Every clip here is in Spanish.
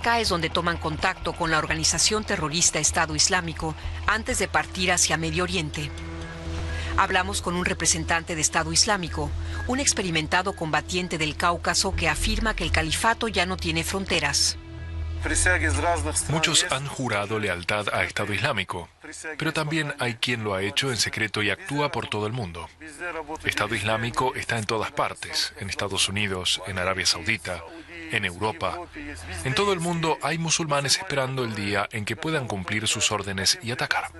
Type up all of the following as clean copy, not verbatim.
Acá es donde toman contacto con la organización terrorista Estado Islámico antes de partir hacia Medio Oriente. Hablamos con un representante de Estado Islámico, un experimentado combatiente del Cáucaso que afirma que el califato ya no tiene fronteras. Muchos han jurado lealtad a Estado Islámico, pero también hay quien lo ha hecho en secreto y actúa por todo el mundo. Estado Islámico está en todas partes, en Estados Unidos, en Arabia Saudita, en Europa. En todo el mundo hay musulmanes esperando el día en que puedan cumplir sus órdenes y atacar.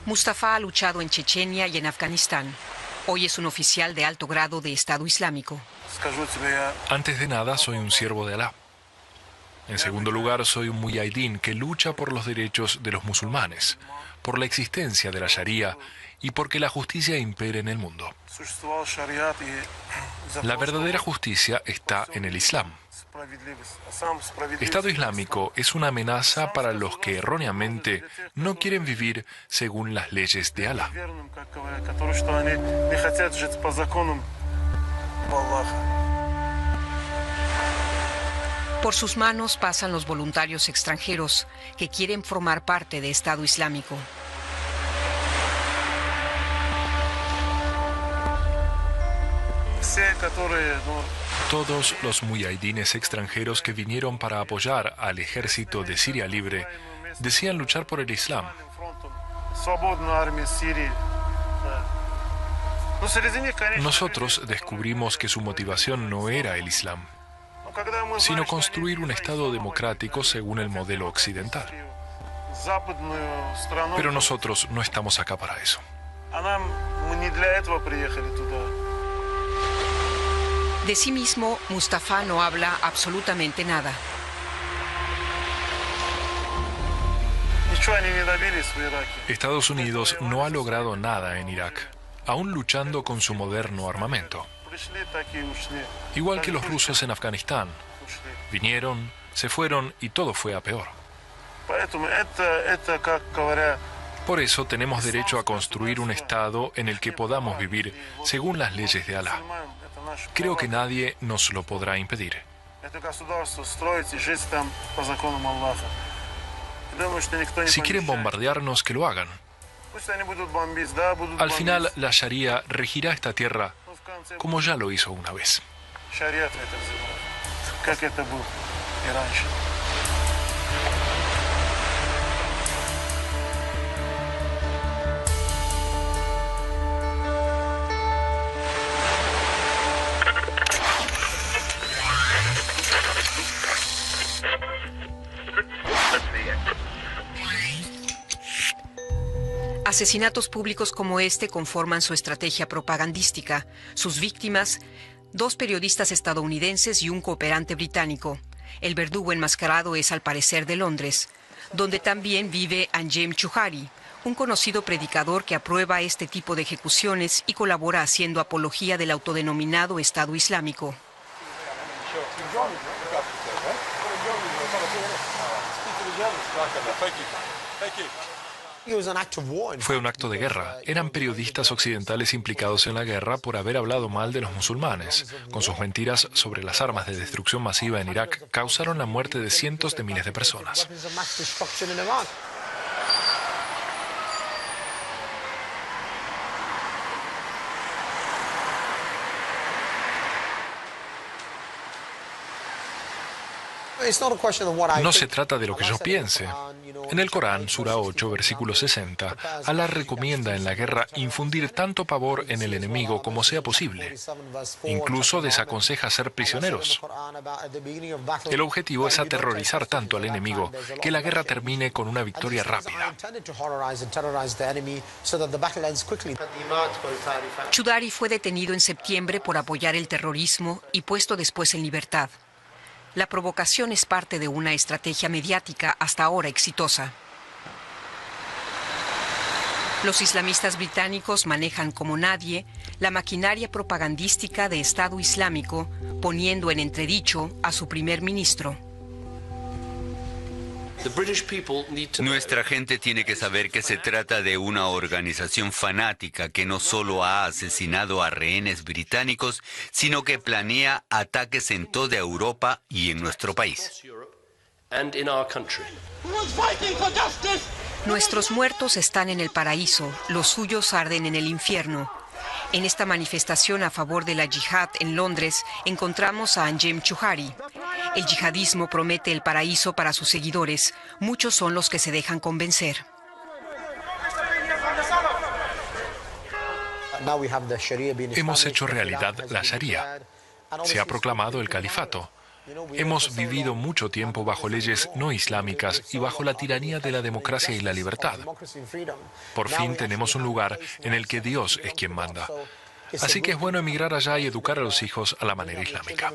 Mustafa ha luchado en Chechenia y en Afganistán. Hoy es un oficial de alto grado de Estado Islámico. Antes de nada, soy un siervo de Alá. En segundo lugar, soy un muyahidín que lucha por los derechos de los musulmanes, por la existencia de la Sharia y porque la justicia impere en el mundo. La verdadera justicia está en el Islam. Estado Islámico es una amenaza para los que erróneamente no quieren vivir según las leyes de Alá. Por sus manos pasan los voluntarios extranjeros que quieren formar parte de Estado Islámico. Todos los muyahidines extranjeros que vinieron para apoyar al ejército de Siria Libre decían luchar por el Islam. Nosotros descubrimos que su motivación no era el Islam, sino construir un Estado democrático según el modelo occidental. Pero nosotros no estamos acá para eso. De sí mismo, Mustafa no habla absolutamente nada. Estados Unidos no ha logrado nada en Irak, aún luchando con su moderno armamento. Igual que los rusos en Afganistán. Vinieron, se fueron y todo fue a peor. Por eso tenemos derecho a construir un Estado en el que podamos vivir según las leyes de Alá. Creo que nadie nos lo podrá impedir. Si quieren bombardearnos, que lo hagan. Al final, la Sharia regirá esta tierra como ya lo hizo una vez. Asesinatos públicos como este conforman su estrategia propagandística. Sus víctimas, 2 periodistas estadounidenses y un cooperante británico. El verdugo enmascarado es al parecer de Londres, donde también vive Anjem Choudary, un conocido predicador que aprueba este tipo de ejecuciones y colabora haciendo apología del autodenominado Estado Islámico. Fue un acto de guerra. Eran periodistas occidentales implicados en la guerra por haber hablado mal de los musulmanes. Con sus mentiras sobre las armas de destrucción masiva en Irak, causaron la muerte de cientos de miles de personas. No se trata de lo que yo piense. En el Corán, Sura 8, versículo 60, Alá recomienda en la guerra infundir tanto pavor en el enemigo como sea posible. Incluso desaconseja ser prisioneros. El objetivo es aterrorizar tanto al enemigo que la guerra termine con una victoria rápida. Choudary fue detenido en septiembre por apoyar el terrorismo y puesto después en libertad. La provocación es parte de una estrategia mediática hasta ahora exitosa. Los islamistas británicos manejan como nadie la maquinaria propagandística de Estado Islámico, poniendo en entredicho a su primer ministro. Nuestra gente tiene que saber que se trata de una organización fanática que no solo ha asesinado a rehenes británicos, sino que planea ataques en toda Europa y en nuestro país. Nuestros muertos están en el paraíso, los suyos arden en el infierno. En esta manifestación a favor de la yihad en Londres encontramos a Anjem Chouhari. El yihadismo promete el paraíso para sus seguidores. Muchos son los que se dejan convencer. Hemos hecho realidad la Sharia. Se ha proclamado el califato. Hemos vivido mucho tiempo bajo leyes no islámicas y bajo la tiranía de la democracia y la libertad. Por fin tenemos un lugar en el que Dios es quien manda. Así que es bueno emigrar allá y educar a los hijos a la manera islámica.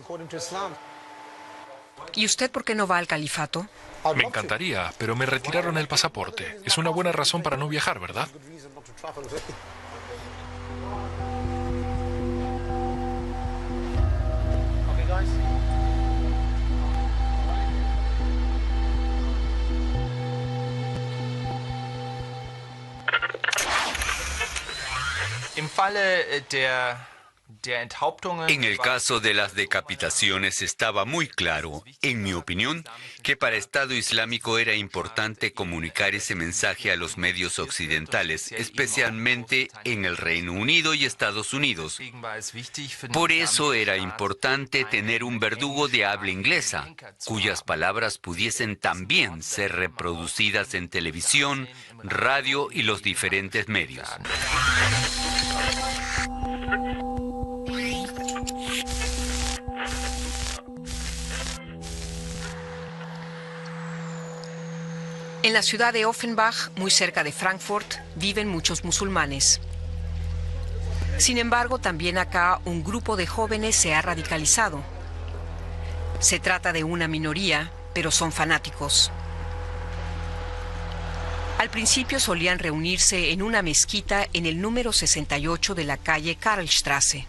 ¿Y usted por qué no va al califato? Me encantaría, pero me retiraron el pasaporte. Es una buena razón para no viajar, ¿verdad? En el caso de las decapitaciones estaba muy claro, en mi opinión, que para Estado Islámico era importante comunicar ese mensaje a los medios occidentales, especialmente en el Reino Unido y Estados Unidos. Por eso era importante tener un verdugo de habla inglesa, cuyas palabras pudiesen también ser reproducidas en televisión, radio y los diferentes medios. En la ciudad de Offenbach, muy cerca de Frankfurt, viven muchos musulmanes. Sin embargo, también acá un grupo de jóvenes se ha radicalizado. Se trata de una minoría, pero son fanáticos. Al principio solían reunirse en una mezquita en el número 68 de la calle Karlstrasse.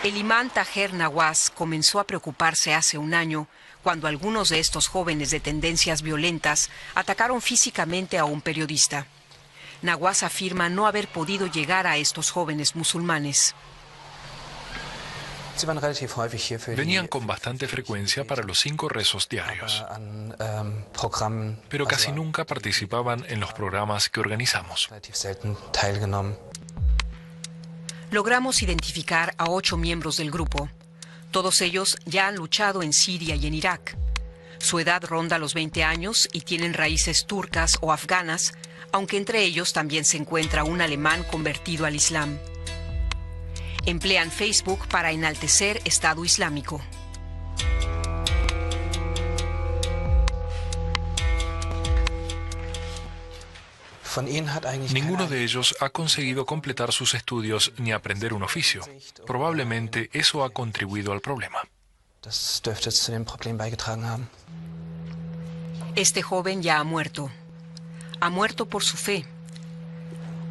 El imán Taher Nawaz comenzó a preocuparse hace un año cuando algunos de estos jóvenes de tendencias violentas atacaron físicamente a un periodista. Nawaz afirma no haber podido llegar a estos jóvenes musulmanes. Venían con bastante frecuencia para los 5 rezos diarios, pero casi nunca participaban en los programas que organizamos. Logramos identificar a 8 miembros del grupo. Todos ellos ya han luchado en Siria y en Irak. Su edad ronda los 20 años y tienen raíces turcas o afganas, aunque entre ellos también se encuentra un alemán convertido al Islam. Emplean Facebook para enaltecer Estado Islámico. Ninguno de ellos ha conseguido completar sus estudios ni aprender un oficio. Probablemente eso ha contribuido al problema. Este joven ya ha muerto. Ha muerto por su fe.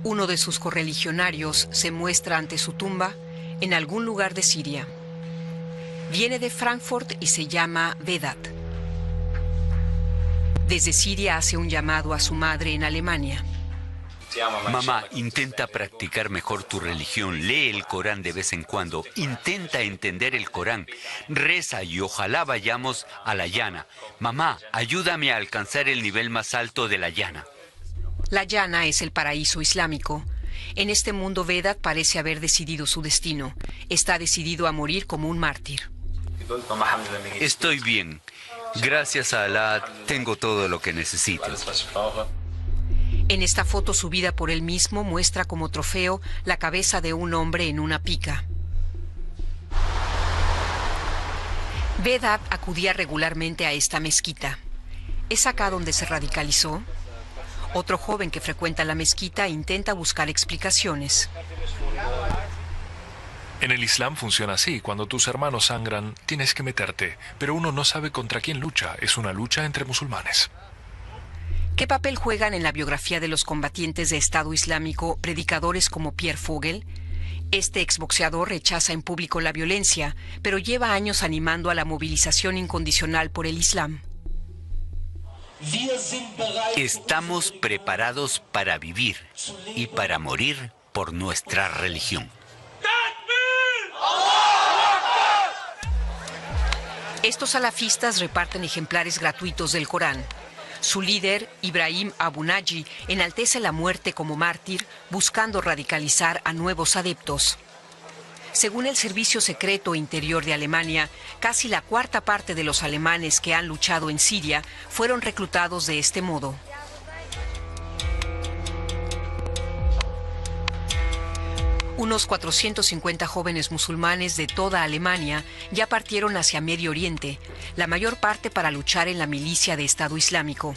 Uno de sus correligionarios se muestra ante su tumba en algún lugar de Siria. Viene de Frankfurt y se llama Vedat. Desde Siria hace un llamado a su madre en Alemania. Mamá, intenta practicar mejor tu religión, lee el Corán de vez en cuando, intenta entender el Corán, reza y ojalá vayamos a la llana. Mamá, ayúdame a alcanzar el nivel más alto de la llana. La llana es el paraíso islámico. En este mundo Vedat parece haber decidido su destino. Está decidido a morir como un mártir. Estoy bien. Gracias a Alá, tengo todo lo que necesito. En esta foto subida por él mismo muestra como trofeo la cabeza de un hombre en una pica. Vedat acudía regularmente a esta mezquita. ¿Es acá donde se radicalizó? Otro joven que frecuenta la mezquita intenta buscar explicaciones. En el Islam funciona así. Cuando tus hermanos sangran, tienes que meterte. Pero uno no sabe contra quién lucha. Es una lucha entre musulmanes. ¿Qué papel juegan en la biografía de los combatientes de Estado Islámico predicadores como Pierre Vogel? Este exboxeador rechaza en público la violencia, pero lleva años animando a la movilización incondicional por el Islam. Estamos preparados para vivir y para morir por nuestra religión. Estos salafistas reparten ejemplares gratuitos del Corán. Su líder, Ibrahim Abu Naji, enaltece la muerte como mártir, buscando radicalizar a nuevos adeptos. Según el Servicio Secreto Interior de Alemania, casi la cuarta parte de los alemanes que han luchado en Siria fueron reclutados de este modo. Unos 450 jóvenes musulmanes de toda Alemania ya partieron hacia Medio Oriente, la mayor parte para luchar en la milicia de Estado Islámico.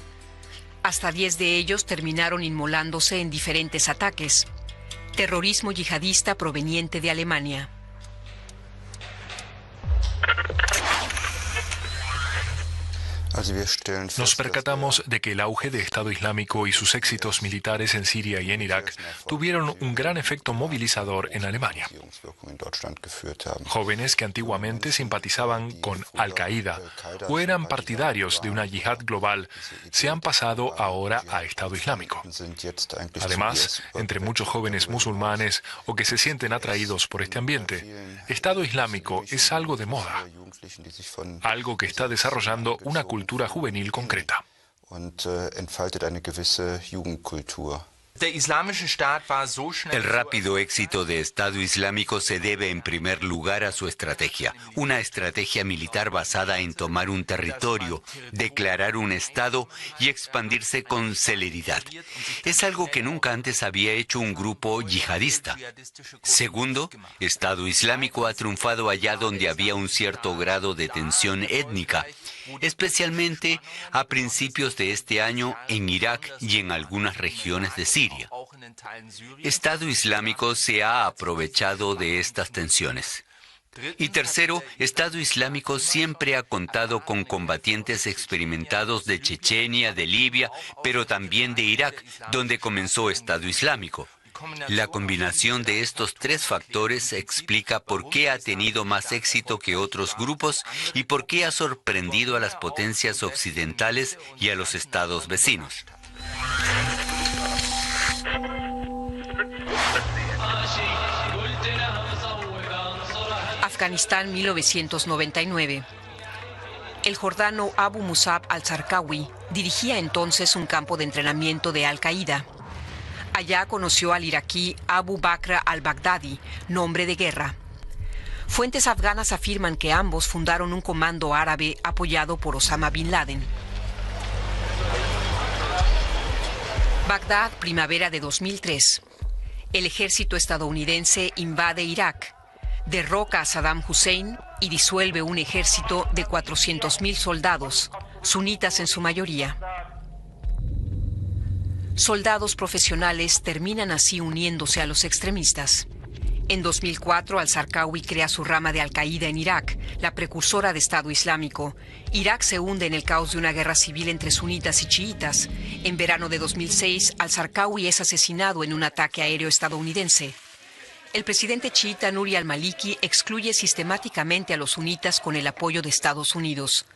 Hasta 10 de ellos terminaron inmolándose en diferentes ataques. Terrorismo yihadista proveniente de Alemania. Nos percatamos de que el auge de Estado Islámico y sus éxitos militares en Siria y en Irak tuvieron un gran efecto movilizador en Alemania. Jóvenes que antiguamente simpatizaban con Al-Qaeda o eran partidarios de una yihad global se han pasado ahora a Estado Islámico. Además, entre muchos jóvenes musulmanes o que se sienten atraídos por este ambiente, Estado Islámico es algo de moda, algo que está desarrollando una cultura juvenil concreta. El rápido éxito de Estado Islámico se debe en primer lugar a su estrategia, una estrategia militar basada en tomar un territorio, declarar un Estado y expandirse con celeridad. Es algo que nunca antes había hecho un grupo yihadista. Segundo, Estado Islámico ha triunfado allá donde había un cierto grado de tensión étnica, especialmente a principios de este año en Irak y en algunas regiones de Siria. Estado Islámico se ha aprovechado de estas tensiones. Y tercero, Estado Islámico siempre ha contado con combatientes experimentados de Chechenia, de Libia, pero también de Irak, donde comenzó Estado Islámico. La combinación de estos tres factores explica por qué ha tenido más éxito que otros grupos y por qué ha sorprendido a las potencias occidentales y a los estados vecinos. Afganistán, 1999. El jordano Abu Musab al-Zarqawi dirigía entonces un campo de entrenamiento de Al-Qaeda. Allá conoció al iraquí Abu Bakr al-Baghdadi, nombre de guerra. Fuentes afganas afirman que ambos fundaron un comando árabe apoyado por Osama Bin Laden. Bagdad, primavera de 2003. El ejército estadounidense invade Irak, derroca a Saddam Hussein y disuelve un ejército de 400.000 soldados, sunitas en su mayoría. Soldados profesionales terminan así uniéndose a los extremistas. En 2004, al-Zarqawi crea su rama de Al-Qaeda en Irak, la precursora de Estado Islámico. Irak se hunde en el caos de una guerra civil entre sunitas y chiitas. En verano de 2006, al-Zarqawi es asesinado en un ataque aéreo estadounidense. El presidente chiita Nuri al-Maliki excluye sistemáticamente a los sunitas con el apoyo de Estados Unidos.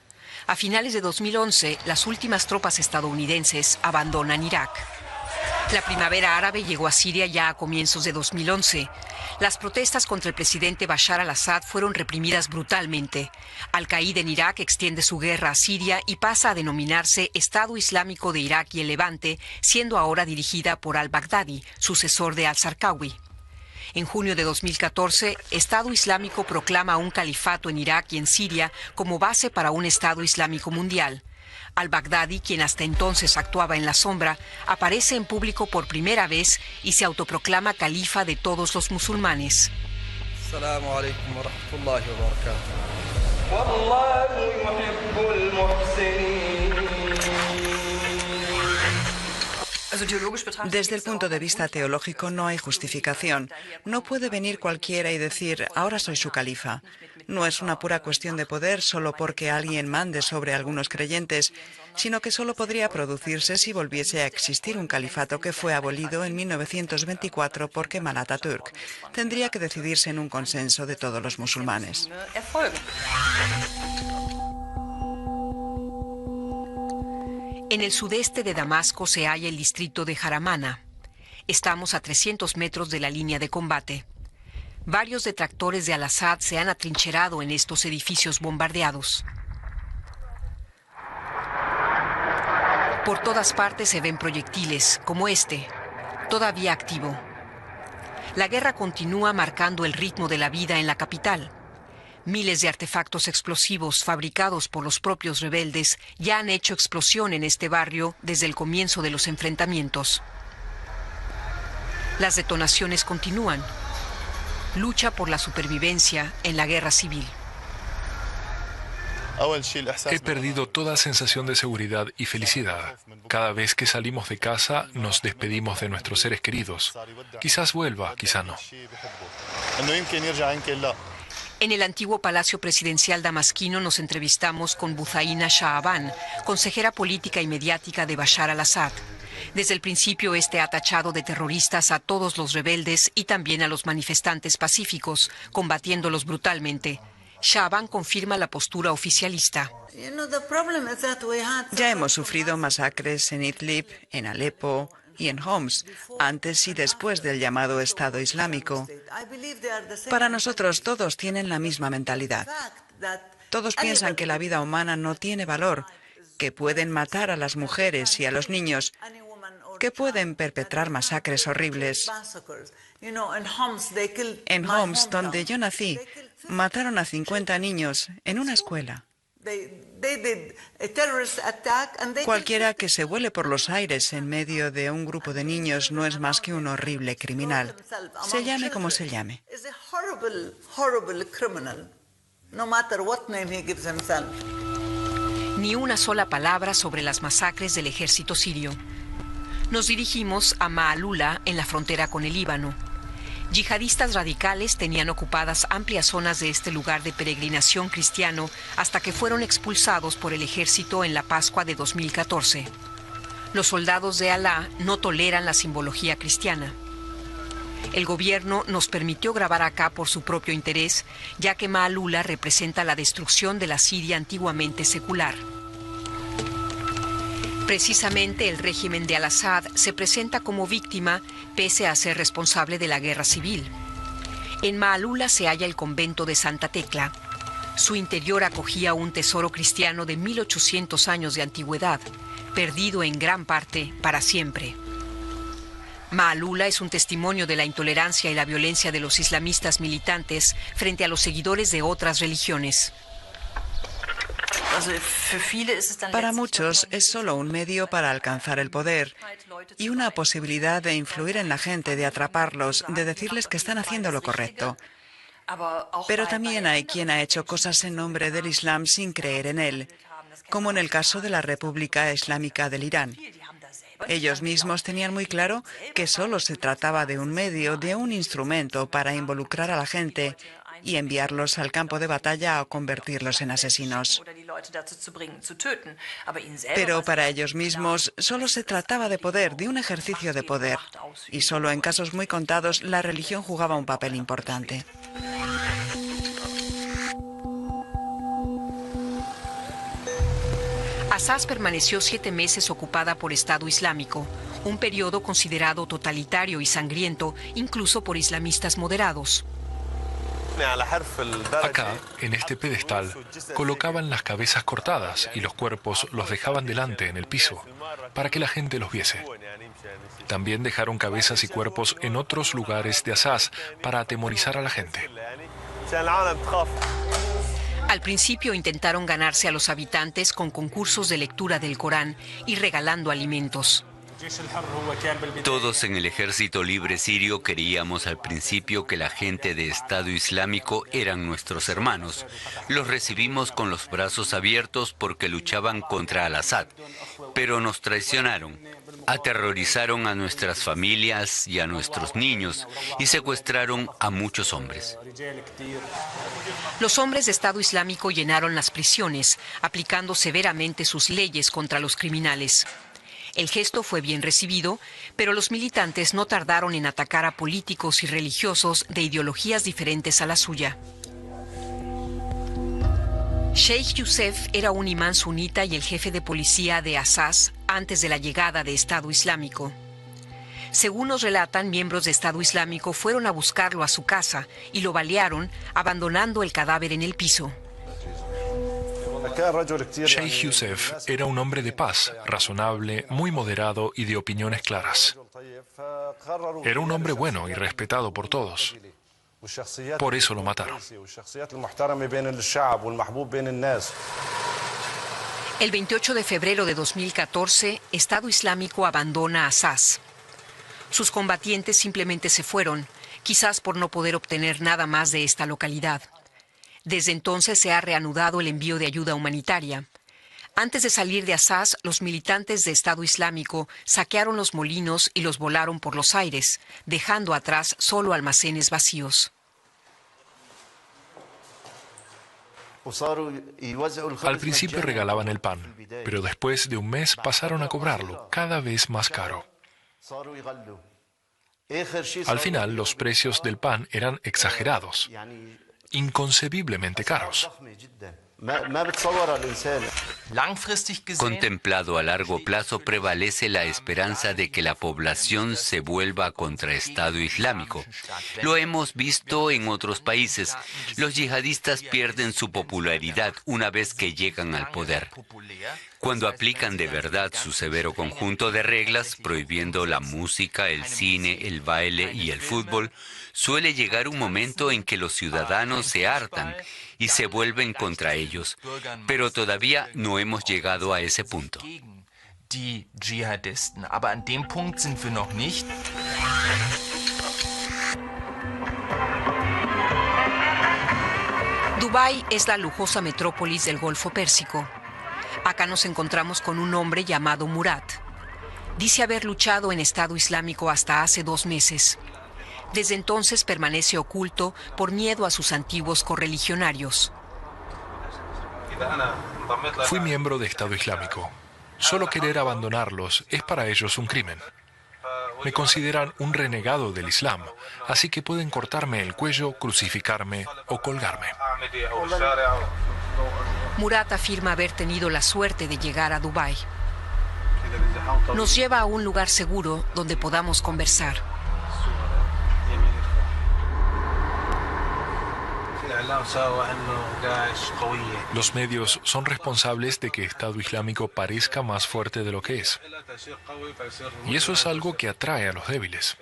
A finales de 2011, las últimas tropas estadounidenses abandonan Irak. La primavera árabe llegó a Siria ya a comienzos de 2011. Las protestas contra el presidente Bashar al-Assad fueron reprimidas brutalmente. Al-Qaeda en Irak extiende su guerra a Siria y pasa a denominarse Estado Islámico de Irak y el Levante, siendo ahora dirigida por al-Baghdadi, sucesor de al-Zarqawi. En junio de 2014, Estado Islámico proclama un califato en Irak y en Siria como base para un Estado Islámico mundial. Al-Baghdadi, quien hasta entonces actuaba en la sombra, aparece en público por primera vez y se autoproclama califa de todos los musulmanes. Assalamu alaikum wa rahmatullahi wa barakatuh. Desde el punto de vista teológico no hay justificación. No puede venir cualquiera y decir, ahora soy su califa. no es una pura cuestión de poder solo porque alguien mande sobre algunos creyentes, sino que solo podría producirse si volviese a existir un califato que fue abolido en 1924 por Kemal Atatürk. Tendría que decidirse en un consenso de todos los musulmanes. En el sudeste de Damasco se halla el distrito de Jaramana. Estamos a 300 metros de la línea de combate. Varios detractores de Al-Assad se han atrincherado en estos edificios bombardeados. Por todas partes se ven proyectiles, como este, todavía activo. La guerra continúa marcando el ritmo de la vida en la capital. Miles de artefactos explosivos fabricados por los propios rebeldes ya han hecho explosión en este barrio desde el comienzo de los enfrentamientos. Las detonaciones continúan. Lucha por la supervivencia en la guerra civil. He perdido toda sensación de seguridad y felicidad. Cada vez que salimos de casa nos despedimos de nuestros seres queridos. Quizás vuelva, quizá no. En el antiguo Palacio Presidencial damasquino nos entrevistamos con Buzaina Shaaban, consejera política y mediática de Bashar al-Assad. Desde el principio, este ha tachado de terroristas a todos los rebeldes y también a los manifestantes pacíficos, combatiéndolos brutalmente. Shaaban confirma la postura oficialista. Ya hemos sufrido masacres en Idlib, en Alepo y en Homs, antes y después del llamado Estado Islámico. Para nosotros todos tienen la misma mentalidad. Todos piensan que la vida humana no tiene valor, que pueden matar a las mujeres y a los niños, que pueden perpetrar masacres horribles. En Homs, donde yo nací, mataron a 50 niños en una escuela. Cualquiera que se vuele por los aires en medio de un grupo de niños no es más que un horrible criminal, se llame como se llame. Ni una sola palabra sobre las masacres del ejército sirio. Nos dirigimos a Maalula, en la frontera con el Líbano. Yihadistas radicales tenían ocupadas amplias zonas de este lugar de peregrinación cristiano hasta que fueron expulsados por el ejército en la Pascua de 2014. Los soldados de Alá no toleran la simbología cristiana. El gobierno nos permitió grabar acá por su propio interés, ya que Maalula representa la destrucción de la Siria antiguamente secular. Precisamente el régimen de Al-Assad se presenta como víctima pese a ser responsable de la guerra civil. En Maalula se halla el convento de Santa Tecla. Su interior acogía un tesoro cristiano de 1800 años de antigüedad, perdido en gran parte para siempre. Maalula es un testimonio de la intolerancia y la violencia de los islamistas militantes frente a los seguidores de otras religiones. Para muchos es solo un medio para alcanzar el poder y una posibilidad de influir en la gente, de atraparlos, de decirles que están haciendo lo correcto. Pero también hay quien ha hecho cosas en nombre del Islam sin creer en él, como en el caso de la República Islámica del Irán. Ellos mismos tenían muy claro que solo se trataba de un medio, de un instrumento para involucrar a la gente y enviarlos al campo de batalla o convertirlos en asesinos. Pero para ellos mismos solo se trataba de poder, de un ejercicio de poder, y solo en casos muy contados la religión jugaba un papel importante. Azaz permaneció 7 meses ocupada por Estado Islámico, un periodo considerado totalitario y sangriento incluso por islamistas moderados. Acá, en este pedestal, colocaban las cabezas cortadas y los cuerpos los dejaban delante en el piso, para que la gente los viese. También dejaron cabezas y cuerpos en otros lugares de Azaz para atemorizar a la gente. Al principio intentaron ganarse a los habitantes con concursos de lectura del Corán y regalando alimentos. Todos en el ejército libre sirio creíamos al principio que la gente de Estado Islámico eran nuestros hermanos. Los recibimos con los brazos abiertos porque luchaban contra Al-Assad, pero nos traicionaron. Aterrorizaron a nuestras familias y a nuestros niños y secuestraron a muchos hombres. Los hombres de Estado Islámico llenaron las prisiones, aplicando severamente sus leyes contra los criminales. El gesto fue bien recibido, pero los militantes no tardaron en atacar a políticos y religiosos de ideologías diferentes a la suya. Sheikh Youssef era un imán sunita y el jefe de policía de Assas antes de la llegada de Estado Islámico. Según nos relatan, miembros de Estado Islámico fueron a buscarlo a su casa y lo balearon, abandonando el cadáver en el piso. Sheikh Youssef era un hombre de paz, razonable, muy moderado y de opiniones claras. Era un hombre bueno y respetado por todos. Por eso lo mataron. El 28 de febrero de 2014, Estado Islámico abandona Assas. Sus combatientes simplemente se fueron, quizás por no poder obtener nada más de esta localidad. Desde entonces se ha reanudado el envío de ayuda humanitaria. Antes de salir de Assas, los militantes de Estado Islámico saquearon los molinos y los volaron por los aires, dejando atrás solo almacenes vacíos. Al principio regalaban el pan, pero después de un mes pasaron a cobrarlo, cada vez más caro. Al final, los precios del pan eran exagerados, inconcebiblemente caros. Contemplado a largo plazo, prevalece la esperanza de que la población se vuelva contra Estado Islámico. Lo hemos visto en otros países. Los yihadistas pierden su popularidad una vez que llegan al poder. Cuando aplican de verdad su severo conjunto de reglas, prohibiendo la música, el cine, el baile y el fútbol, suele llegar un momento en que los ciudadanos se hartan y se vuelven contra ellos. Pero todavía no hemos llegado a ese punto. Dubái es la lujosa metrópolis del Golfo Pérsico. Acá nos encontramos con un hombre llamado Murat. Dice haber luchado en Estado Islámico hasta hace 2 meses. Desde entonces permanece oculto por miedo a sus antiguos correligionarios. Fui miembro de Estado Islámico. Solo querer abandonarlos es para ellos un crimen. Me consideran un renegado del Islam, así que pueden cortarme el cuello, crucificarme o colgarme. Murat afirma haber tenido la suerte de llegar a Dubái. Nos lleva a un lugar seguro donde podamos conversar. Los medios son responsables de que Estado Islámico parezca más fuerte de lo que es. Y eso es algo que atrae a los débiles.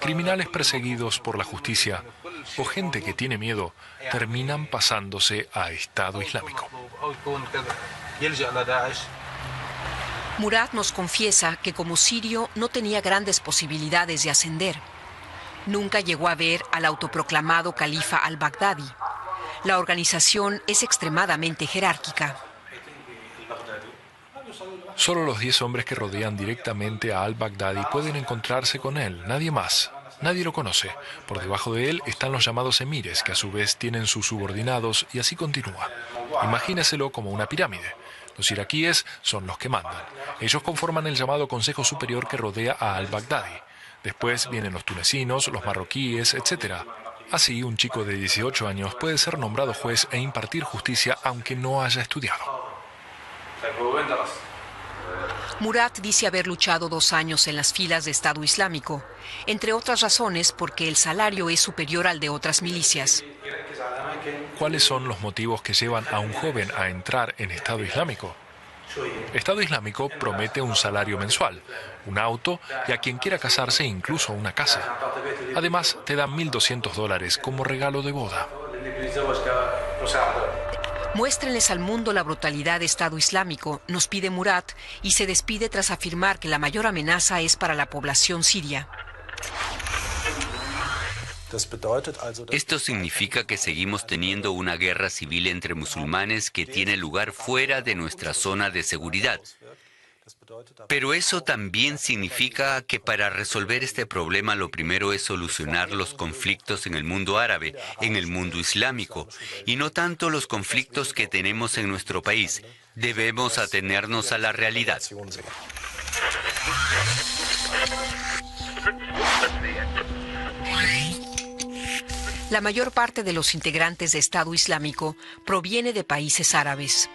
Criminales perseguidos por la justicia o gente que tiene miedo terminan pasándose a Estado Islámico. Murat nos confiesa que como sirio no tenía grandes posibilidades de ascender. Nunca llegó a ver al autoproclamado califa al-Baghdadi. La organización es extremadamente jerárquica. Solo los 10 hombres que rodean directamente a al-Baghdadi pueden encontrarse con él, nadie más. Nadie lo conoce. Por debajo de él están los llamados emires, que a su vez tienen sus subordinados, y así continúa. Imagíneselo como una pirámide. Los iraquíes son los que mandan. Ellos conforman el llamado Consejo Superior que rodea a al-Baghdadi. Después vienen los tunecinos, los marroquíes, etc. Así, un chico de 18 años puede ser nombrado juez e impartir justicia aunque no haya estudiado. Murat dice haber luchado 2 años en las filas de Estado Islámico, entre otras razones porque el salario es superior al de otras milicias. ¿Cuáles son los motivos que llevan a un joven a entrar en Estado Islámico? Estado Islámico promete un salario mensual, un auto y a quien quiera casarse incluso una casa. Además, te dan $1.200 como regalo de boda. Muéstrenles al mundo la brutalidad de Estado Islámico, nos pide Murat, y se despide tras afirmar que la mayor amenaza es para la población siria. Esto significa que seguimos teniendo una guerra civil entre musulmanes que tiene lugar fuera de nuestra zona de seguridad. Pero eso también significa que para resolver este problema lo primero es solucionar los conflictos en el mundo árabe, en el mundo islámico, y no tanto los conflictos que tenemos en nuestro país. Debemos atenernos a la realidad. La mayor parte de los integrantes de Estado Islámico proviene de países árabes.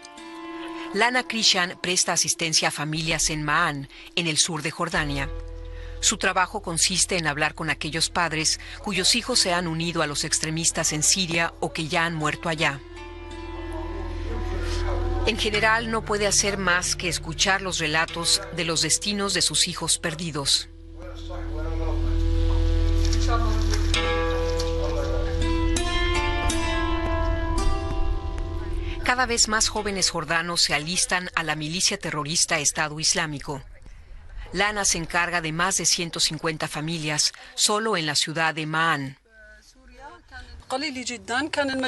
Lana Krishan presta asistencia a familias en Ma'an, en el sur de Jordania. Su trabajo consiste en hablar con aquellos padres cuyos hijos se han unido a los extremistas en Siria o que ya han muerto allá. En general, no puede hacer más que escuchar los relatos de los destinos de sus hijos perdidos. Cada vez más jóvenes jordanos se alistan a la milicia terrorista Estado Islámico. Lana se encarga de más de 150 familias solo en la ciudad de Ma'an.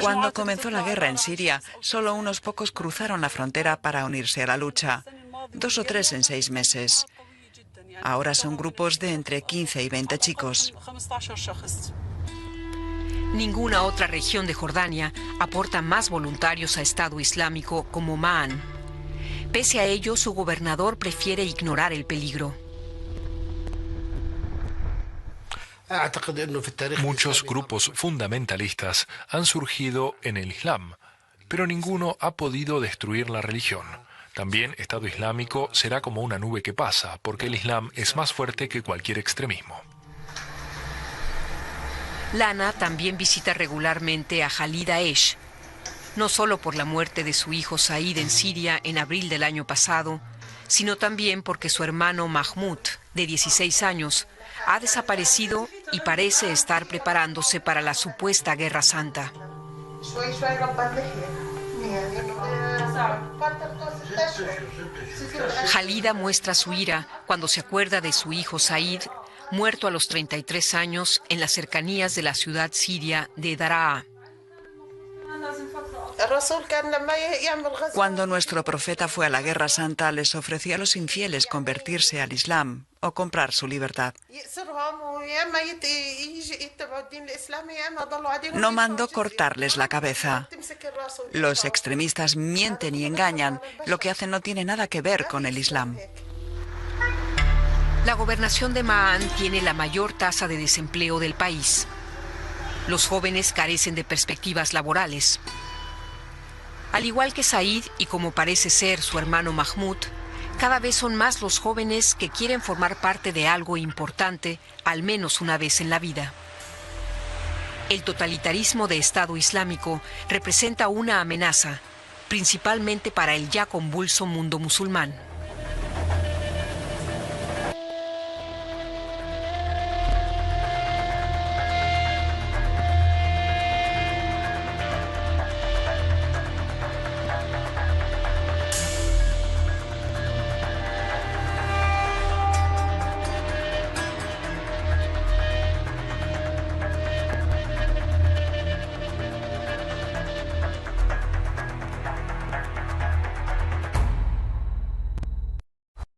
Cuando comenzó la guerra en Siria, solo unos pocos cruzaron la frontera para unirse a la lucha. 2 o 3 en 6 meses. Ahora son grupos de entre 15 y 20 chicos. Ninguna otra región de Jordania aporta más voluntarios a Estado Islámico como Ma'an. Pese a ello, su gobernador prefiere ignorar el peligro. Muchos grupos fundamentalistas han surgido en el Islam, pero ninguno ha podido destruir la religión. También Estado Islámico será como una nube que pasa, porque el Islam es más fuerte que cualquier extremismo. Lana también visita regularmente a Khalid Daesh, no solo por la muerte de su hijo Said en Siria en abril del año pasado, sino también porque su hermano Mahmoud, de 16 años, ha desaparecido y parece estar preparándose para la supuesta Guerra Santa. Khalida muestra su ira cuando se acuerda de su hijo Said, muerto a los 33 años en las cercanías de la ciudad siria de Daraa. Cuando nuestro profeta fue a la Guerra Santa, les ofreció a los infieles convertirse al Islam o comprar su libertad. No mandó cortarles la cabeza. Los extremistas mienten y engañan. Lo que hacen no tiene nada que ver con el Islam. La gobernación de Ma'an tiene la mayor tasa de desempleo del país. Los jóvenes carecen de perspectivas laborales. Al igual que Said y como parece ser su hermano Mahmoud, cada vez son más los jóvenes que quieren formar parte de algo importante, al menos una vez en la vida. El totalitarismo de Estado Islámico representa una amenaza, principalmente para el ya convulso mundo musulmán.